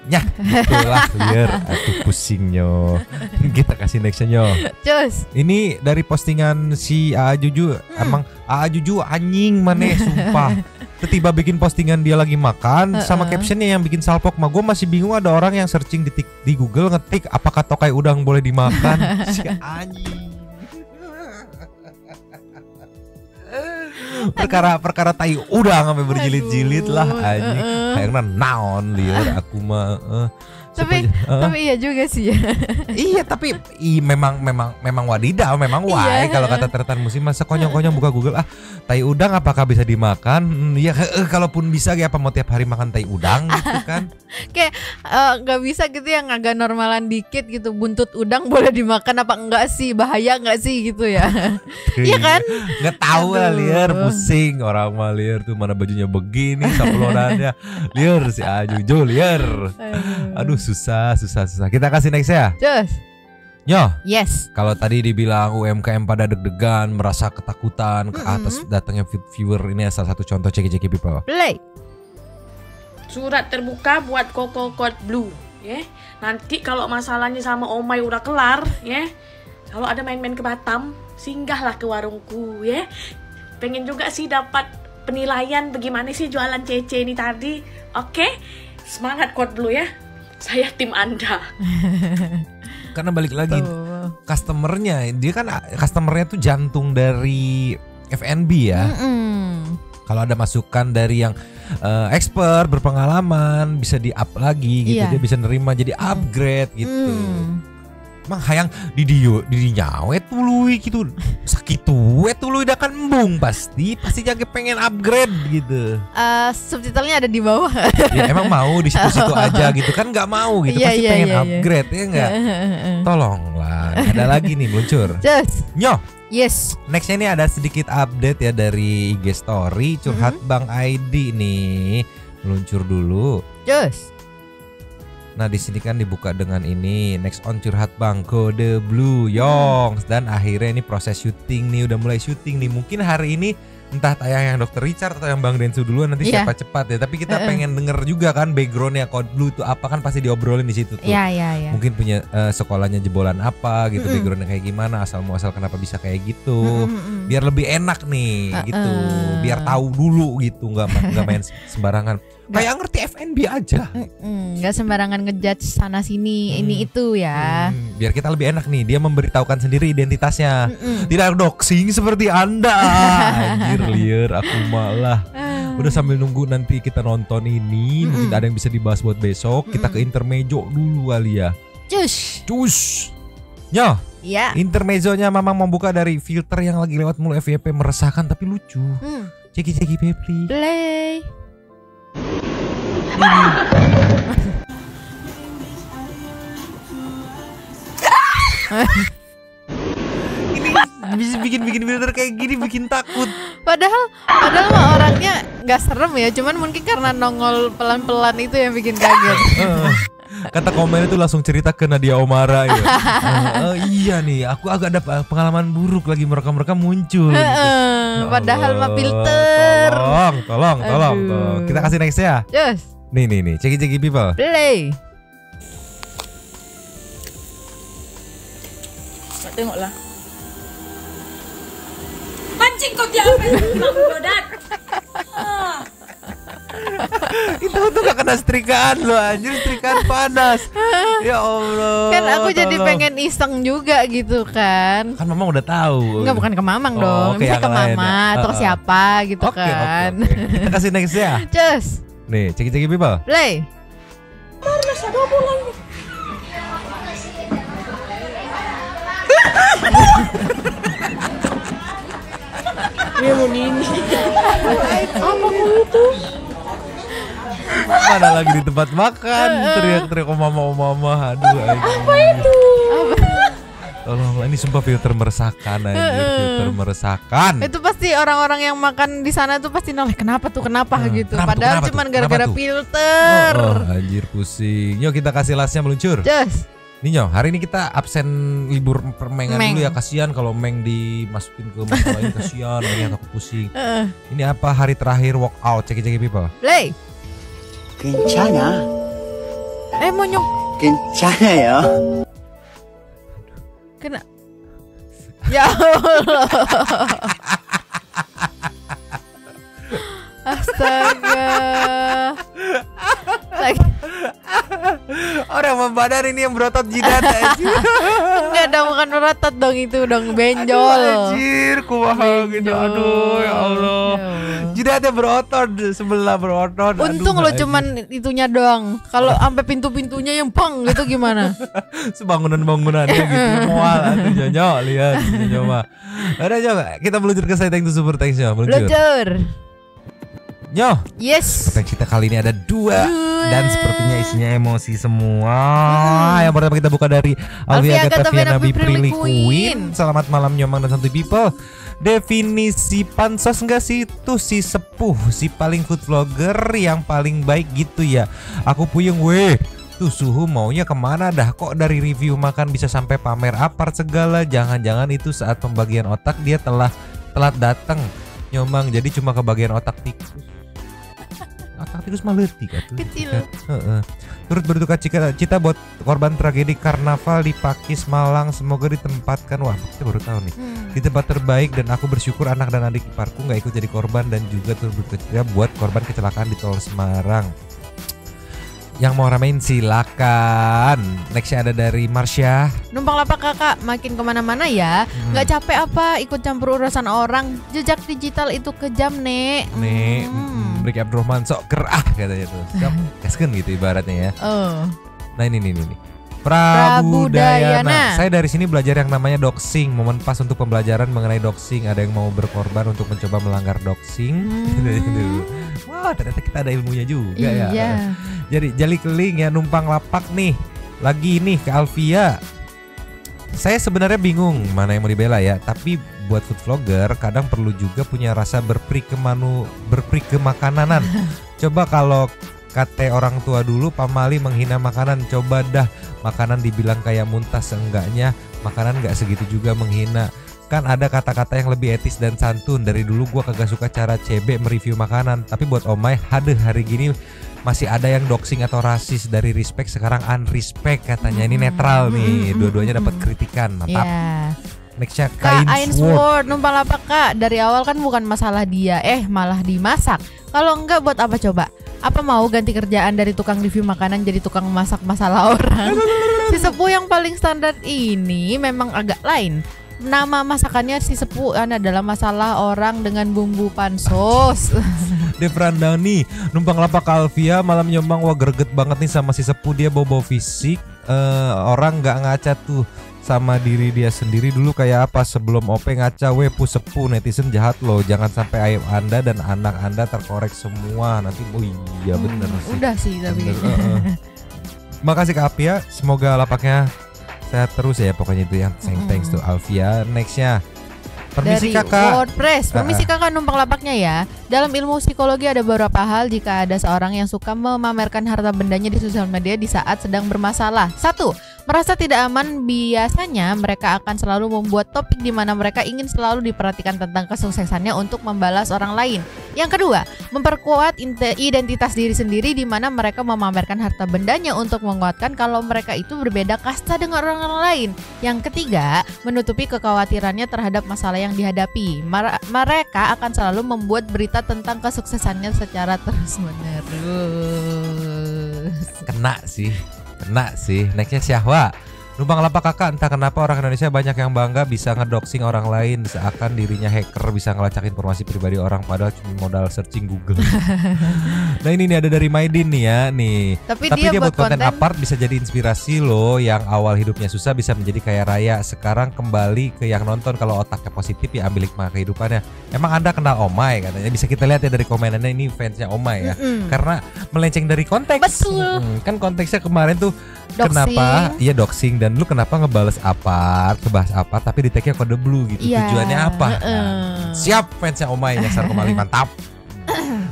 itulah liar, aduh pusingnya. Kita kasih nextnya. Cus. Ini dari postingan si AA Juju. Emang AA Juju anjing maneh sumpah. Tiba bikin postingan dia lagi makan sama captionnya yang bikin salpok mah. Gue masih bingung, ada orang yang searching di Google ngetik apakah tokai udang boleh dimakan. Si anjing. perkara tai udang sampai berjilid-jilid lah anjing. Kayaknya naon liar aku mah. Tapi iya juga sih ya. Iya tapi memang wadidaw, memang wae kalau kata Tretan Musim, masa konyong-konyong buka Google tai udang apakah bisa dimakan? Ya kalaupun bisa ya apa mau tiap hari makan tai udang gitu kan. Kayak nggak bisa gitu yang agak normalan dikit gitu, buntut udang boleh dimakan apa enggak sih, bahaya enggak sih gitu ya. Iya kan? Nggak tahu lah liar, pusing orang mah liar tuh, mana bajunya begini sampulonannya liar si Ajuju liar. Aduh susah. Kita kasih next ya. Cus. Nyoh. Yes. Kalau tadi dibilang UMKM pada deg-degan, merasa ketakutan ke atas datangnya viewer, ini salah satu contoh ceki-ceki people. Play. Surat terbuka buat Koko Code Blue, ya. Nanti kalau masalahnya sama Omai udah kelar, ya. Kalau ada main-main ke Batam, singgahlah ke warungku, ya. Pengen juga sih dapat penilaian bagaimana sih jualan CC ini tadi. Oke. Semangat Code Blue ya. Saya tim Anda. Karena balik lagi customernya. Dia kan customernya tuh jantung dari F&B ya. Kalau ada masukan dari yang expert berpengalaman bisa di up lagi gitu, dia bisa nerima jadi upgrade gitu. Mang hayang di nyawe tuluy gitu. Sakit tuwe tuluy dah kan embung pasti jaga pengen upgrade gitu. Subtitlenya ada di bawah. Ya emang mau di situ-situ aja gitu kan, nggak mau gitu, pasti pengen upgrade ya enggak. Tolonglah, ada lagi nih meluncur. Nyo. Yes. Nextnya ini ada sedikit update ya dari IG Story Curhat Bang ID nih. Meluncur dulu. Yes. Nah di sini kan dibuka dengan ini Next on Curhat Bang Kode Blue Yongs. Dan akhirnya ini proses syuting nih, udah mulai syuting nih. Mungkin hari ini entah tayang yang Dr. Richard atau yang Bang Densu duluan, nanti siapa cepat ya. Tapi kita pengen denger juga kan backgroundnya Code Blue itu apa, kan pasti diobrolin di situ tuh. Mungkin punya sekolahnya jebolan apa gitu, backgroundnya kayak gimana, asal muasal kenapa bisa kayak gitu. Biar lebih enak nih gitu, biar tahu dulu gitu, nggak main sembarangan. Kayak ngerti F&B aja. Nggak sembarangan ngejudge sana sini ini itu ya. Biar kita lebih enak nih, dia memberitahukan sendiri identitasnya. Tidak doxing seperti Anda. Anjir liar, aku malah. Udah sambil nunggu nanti kita nonton ini, mungkin ada yang bisa dibahas buat besok. Kita ke intermezzo dulu kali ya. Cus. Nyo. Iya. Intermezzonya Mamang membuka dari filter yang lagi lewat mulu FYP meresahkan tapi lucu. Ceki Pepli. Play. Ini bisa bikin filter kayak gini bikin takut. Padahal mah orangnya nggak serem ya, cuman mungkin karena nongol pelan-pelan itu yang bikin kaget. Kata komen itu langsung cerita ke Nadia Omara ya. Iya nih, aku agak ada pengalaman buruk lagi merekam muncul. Padahal mah filter. Tolong. Kita kasih next ya. Yes. Nih, ceki people. Play. Tengoklah. Pancing kau diambil Dodat. Itu tuh gak kena setrikaan loh anjir, setrikaan panas. Ya Allah. Kan aku jadi pengen iseng juga gitu kan. Kan Mamang udah tahu. Enggak, bukan ke Mamang dong. Bisa ke Mama atau siapa gitu kan. Kita kasih next ya. Cus. Nih, ceki people. Play. Panas ada pulang. Ini. Apa itu? Mana lagi di tempat makan teriak-teriak mama. Aduh apa itu? Tolong, ini sumpah filter meresahkan anjir, filter meresahkan. Itu pasti orang-orang yang makan di sana tuh pasti noleh kenapa gitu. Padahal cuma gara-gara filter. Anjir pusing. Yuk kita kasih lastnya meluncur. Just. Nih Nyo, hari ini kita absen libur permengan dulu ya, kasihan kalau Meng dimasukin ke masalah ini, kasihan Meng aku pusing. Ini apa hari terakhir walk out, ceki people. Play. Kencana. Monyong. Kencana ya. Kena. Ya Allah. Astaga. Lagi. Orang membadar ini yang berotot jidat aja. Enggak dong, bukan berotot dong, itu dong benjol. Anjir, kumaha gitu. Aduh ya Allah. Jidatnya berotot, sebelah berotot. Untung lo cuman itunya doang. Kalau sampai pintu-pintunya yang pang gitu gimana? Sebangunan-bangunannya gitu mual. Aduh Nyo, lihat coba. Ada coba, kita meluncur ke Thank to Super Thanks Nyo. Meluncur. Nyo. Yes. Tentang kita kali ini ada dua. Dan sepertinya isinya emosi semua. Yang pertama kita buka dari Alvia Gataviana Biprilly Queen. Selamat malam Nyomang dan Santuy People. Definisi pansos enggak sih itu si sepuh, si paling food vlogger yang paling baik gitu ya. Aku puyeng weh. Tuh suhu maunya kemana dah, kok dari review makan bisa sampai pamer apart segala. Jangan-jangan itu saat pembagian otak dia telat datang Nyomang, jadi cuma kebagian otak tikus. Otak tikus mah leutik atuh. Kecil. Turut berduka cita buat korban tragedi karnaval di Pakis Malang. Semoga ditempatkan, wah kita baru tahu nih, di tempat terbaik. Dan aku bersyukur anak dan adik iparku nggak ikut jadi korban. Dan juga turut berduka cita buat korban kecelakaan di tol Semarang. Yang mau ramein silakan. Nextnya ada dari Marsha. Numpang lapak kakak, makin kemana-mana ya. Nggak capek apa ikut campur urusan orang. Jejak digital itu kejam, Nek. Nih, Brik Abdurrahman sok gerah katanya tuh. Sok gaskeun gitu ibaratnya ya. Nah ini nih. Prabudayana. Saya dari sini belajar yang namanya doxing. Momen pas untuk pembelajaran mengenai doxing. Ada yang mau berkorban untuk mencoba melanggar doxing. Wah, ternyata kita ada ilmunya juga ya. Jadi jali keling ya, numpang lapak nih. Lagi nih ke Alvia. Saya sebenarnya bingung mana yang mau dibela ya. Tapi buat food vlogger kadang perlu juga punya rasa berperi ke makananan. Coba kalau kata orang tua dulu pamali menghina makanan, coba dah makanan dibilang kayak muntah, seenggaknya makanan gak segitu juga menghina. Kan ada kata-kata yang lebih etis dan santun. Dari dulu gua kagak suka cara CB mereview makanan, tapi buat Omay hadeh hari gini masih ada yang doxing atau rasis. Dari respect sekarang unrespect katanya. Ini netral nih, dua-duanya dapat kritikan. Mantap. Nextnya Kak Ainsworth, numpang lapak Kak. Dari awal kan bukan masalah dia, malah dimasak. Kalau enggak buat apa coba? Apa mau ganti kerjaan dari tukang review makanan jadi tukang masak masalah orang? Si Sepuh yang paling standar ini memang agak lain. Nama masakannya si Sepuh adalah masalah orang dengan bumbu pansos. Devrandani, numpang lapak Alvia malam nyombang. Wah greget banget nih sama si Sepuh. Dia bobo fisik. Orang gak ngaca tuh sama diri dia sendiri dulu kayak apa sebelum OP ngaca. Pu Sepuh, netizen jahat loh. Jangan sampai aib Anda dan anak Anda terkorek semua nanti. Oh iya bener sih. Udah sih tapi Makasih Kak Alvia, semoga lapaknya sehat terus ya. Pokoknya itu yang thanks to Alvia. Nextnya permisi dari kakak. WordPress. Permisi kakak, numpang lapaknya ya. Dalam ilmu psikologi ada beberapa hal jika ada seorang yang suka memamerkan harta bendanya di sosial media di saat sedang bermasalah. 1. Merasa tidak aman, biasanya mereka akan selalu membuat topik di mana mereka ingin selalu diperhatikan tentang kesuksesannya untuk membalas orang lain. Yang kedua, memperkuat identitas diri sendiri di mana mereka memamerkan harta bendanya untuk menguatkan kalau mereka itu berbeda kasta dengan orang lain. Yang ketiga, menutupi kekhawatirannya terhadap masalah yang dihadapi. Mereka akan selalu membuat berita tentang kesuksesannya secara terus-menerus. Kena sih. Nextnya Syahwa, numpang lapak kakak. Entah kenapa orang Indonesia banyak yang bangga bisa ngedoxing orang lain, seakan dirinya hacker bisa ngelacak informasi pribadi orang padahal cuma modal searching Google. Nah ini nih ada dari Maidin nih ya nih. Tapi dia buat konten apart bisa jadi inspirasi loh. Yang awal hidupnya susah bisa menjadi kaya raya. Sekarang kembali ke yang nonton, kalau otaknya positif ya ambil hikmah kehidupannya. Emang Anda kenal Omay katanya. Bisa kita lihat ya dari komenannya, ini fansnya Omay ya. Karena melenceng dari konteks. Betul. Kan konteksnya kemarin tuh doxing. Kenapa doxing dan lu kenapa ngebales apart, ngebahas apa tapi di tag-nya kode blue gitu. Tujuannya apa? Siap fansnya Omay nyasar kembali, mantap.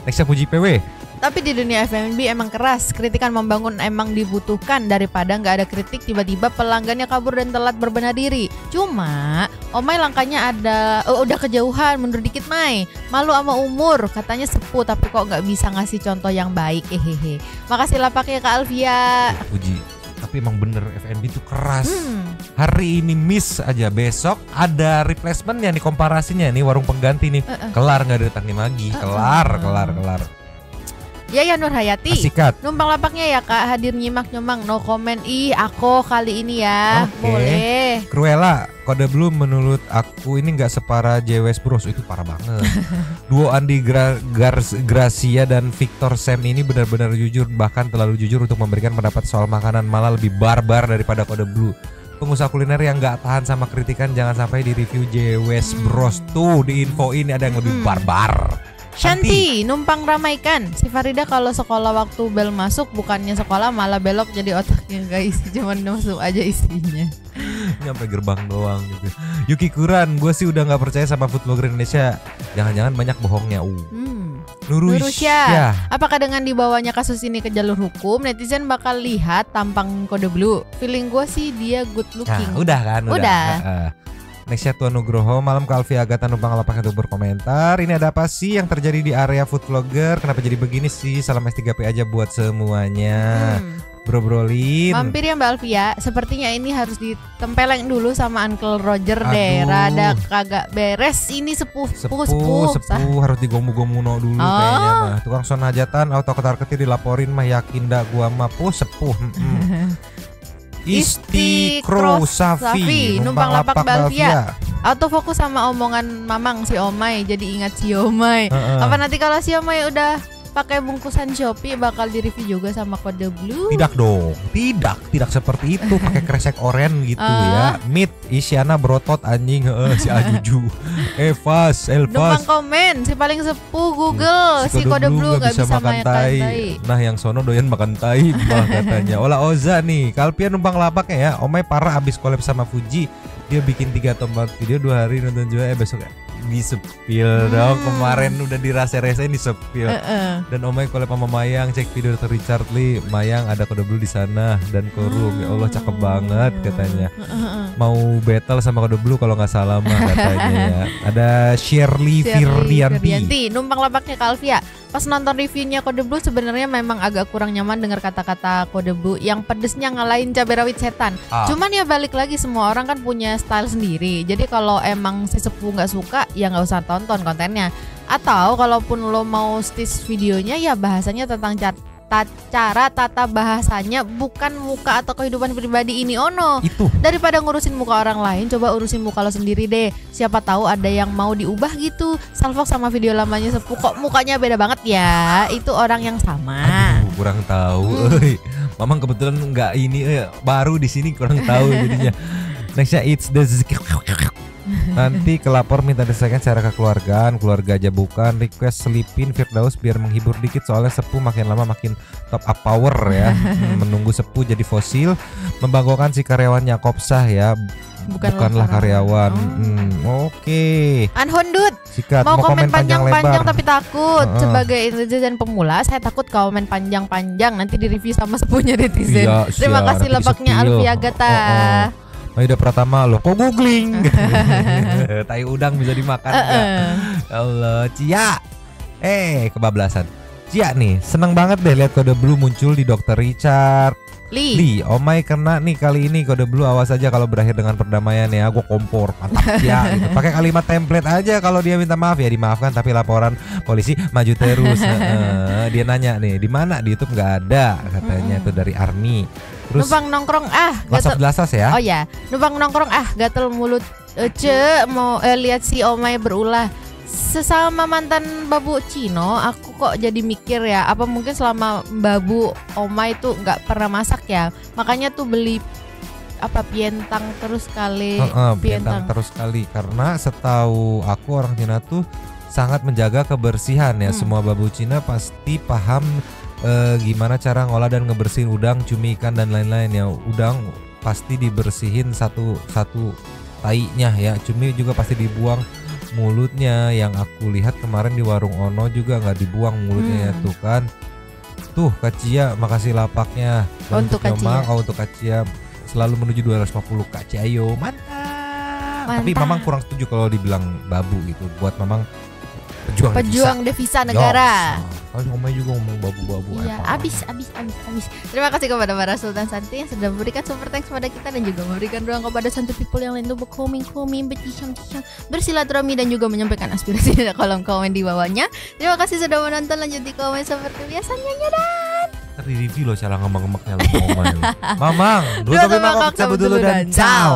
Nextnya Puji PW. Tapi di dunia F&B emang keras, kritikan membangun emang dibutuhkan daripada nggak ada kritik tiba-tiba pelanggannya kabur dan telat berbenah diri. Cuma Omay langkahnya udah kejauhan, mundur dikit Mai. Malu sama umur, katanya Sepuh tapi kok nggak bisa ngasih contoh yang baik. Makasih lapaknya Kak Alvia. Puji. Tapi emang bener F&B itu keras. Hari ini miss aja, besok ada replacement ya nih, komparasinya nih warung pengganti nih. Kelar nggak datang lagi, kelar. Ya Nur Hayati. Asikat. Numpang lapaknya ya Kak, hadir nyimak nyomang, no comment. Aku kali ini ya. Boleh. Cruella, kode blue menurut aku ini nggak separah Jewes Bros, itu parah banget. Duo Andi Gracia dan Victor Sam ini benar-benar jujur, bahkan terlalu jujur untuk memberikan pendapat soal makanan, malah lebih barbar daripada kode blue. Pengusaha kuliner yang nggak tahan sama kritikan jangan sampai di review Jewes Bros. Tuh di info ini ada yang lebih barbar. Shanti, numpang ramaikan. Si Farida kalau sekolah waktu bel masuk bukannya sekolah malah belok jadi otaknya gak isi, cuman masuk aja isinya. Nyampe gerbang doang gitu. Yuki Kuran, gue sih udah gak percaya sama food vlogger Indonesia. Jangan-jangan banyak bohongnya. Nurusya, apakah dengan dibawanya kasus ini ke jalur hukum, netizen bakal lihat tampang kode blue? Feeling gue sih dia good looking. Nah, udah kan? Udah. Nextnya Tuan Nugroho, malam Kalvi Agatha numpang lapak untuk berkomentar. Ini ada apa sih yang terjadi di area food vlogger? Kenapa jadi begini sih? Salam S3P aja buat semuanya. Bro-brolin. Mampir ya Mbak Alfia. Sepertinya ini harus ditempeleng dulu sama Uncle Roger deh. Rada kagak beres ini sepuh harus digomu-gomuno dulu kayaknya mah. Tukang son hajatan auto ketar-ketir dilaporin mah yakin dah gua mah sepuh. Istiqro Safi numpang lapak Balvia. Autofokus sama omongan Mamang si Omai jadi ingat si Omai. Apa nanti kalau si Omai udah pakai bungkusan Shopee bakal di-review juga sama kode blue? Tidak dong, tidak seperti itu. Pakai kresek oren gitu ya. Meet Isyana Brotot anjing si Ajuju. Elvas. Numpang komen si paling sepuh Google si kode blue gak bisa makan tai. Nah yang sono doyan makan tai mah katanya. Olah Oza nih, Kalpia numpang lapaknya ya. Omai parah abis collab sama Fuji. Dia bikin 3 atau 4 video 2 hari nonton juga besok disepil dong. Kemarin udah dirasa-rasain disepil. Dan Omai collab sama Mayang, cek video Dr. Richard Lee. Mayang ada kode blue di sana dan korum. Ya Allah cakep banget katanya. Mau battle sama kode blue kalau nggak salah mah katanya ya. Ada Shirley Firdianti. Numpang lapaknya Kalvia. Pas nonton reviewnya kode blue sebenarnya memang agak kurang nyaman dengar kata-kata kode blue yang pedesnya ngalahin cabai rawit setan. Cuman ya balik lagi semua orang kan punya style sendiri. Jadi kalau emang si sepuh nggak suka ya nggak usah tonton kontennya. Atau kalaupun lo mau stis videonya ya bahasanya tentang cara tata bahasanya bukan muka atau kehidupan pribadi ini Itu. Daripada ngurusin muka orang lain, coba urusin muka lo sendiri deh. Siapa tahu ada yang mau diubah gitu. Salfok sama video lamanya sepuh kok mukanya beda banget ya. Itu orang yang sama. Aduh, kurang tahu. Mamang kebetulan nggak ini baru di sini kurang tahu jadinya. Nextnya it's the nanti kelapor minta desakan secara kekeluargaan, keluarga aja bukan. Request selipin Firdaus biar menghibur dikit soalnya sepuh makin lama makin top up power ya. Menunggu sepuh jadi fosil. Membanggakan si karyawannya Kopsah ya. Bukanlah karyawan. Oke. Anhondut. Sikat, mau komen panjang-panjang tapi takut. Sebagai netizen pemula saya takut komen panjang-panjang nanti direview sama sepuhnya netizen. Terima kasih lapaknya Alfia Gata. Maida Pratama loh, kok googling? Tai udang bisa dimakan enggak? Allah, Cia. Kebablasan. Cia nih, seneng banget deh lihat kode blue muncul di Dr. Richard Lee. Omai kena nih kali ini kode blue, awas aja kalau berakhir dengan perdamaian ya. Gue kompor, mantap ya. Gitu. Pakai kalimat template aja kalau dia minta maaf ya dimaafkan, tapi laporan polisi maju terus. Dia nanya nih, di mana di YouTube nggak ada katanya itu dari Army. Terus numpang nongkrong gatel ya. Oh ya, numpang nongkrong gatel mulut mau lihat si Omai berulah. Sesama mantan babu Cino, aku kok jadi mikir ya, apa mungkin selama babu Omai tuh nggak pernah masak ya, makanya tuh beli pientang terus kali. Pientang terus kali karena setahu aku orang Cina tuh sangat menjaga kebersihan ya. Semua babu Cina pasti paham gimana cara ngolah dan ngebersihin udang, cumi, ikan dan lain-lain ya. Udang pasti dibersihin satu tainya ya. Cumi juga pasti dibuang mulutnya. Yang aku lihat kemarin di warung Ono juga nggak dibuang mulutnya ya tuh kan. Tuh Kak Cia, makasih lapaknya. Dan untuk Kak Cia selalu menuju 250 Kak Cia, ayo mantap. Tapi Mamang kurang setuju kalau dibilang babu gitu. Buat Mamang pejuang devisa negara. Kalau Omai juga ngomong babu-babu. Iya, abis. Terima kasih kepada para Sultan Santai yang sudah memberikan super thanks kepada kita dan juga memberikan ruang kepada santai people yang lain untuk komen, bersilaturahmi dan juga menyampaikan aspirasi di kolom komen di bawahnya. Terima kasih sudah menonton, lanjut di komen seperti biasanya dan Tadi review loh cara ngemak-ngemaknya lo Mamang. Dulu tapi cabut dulu dan ciao.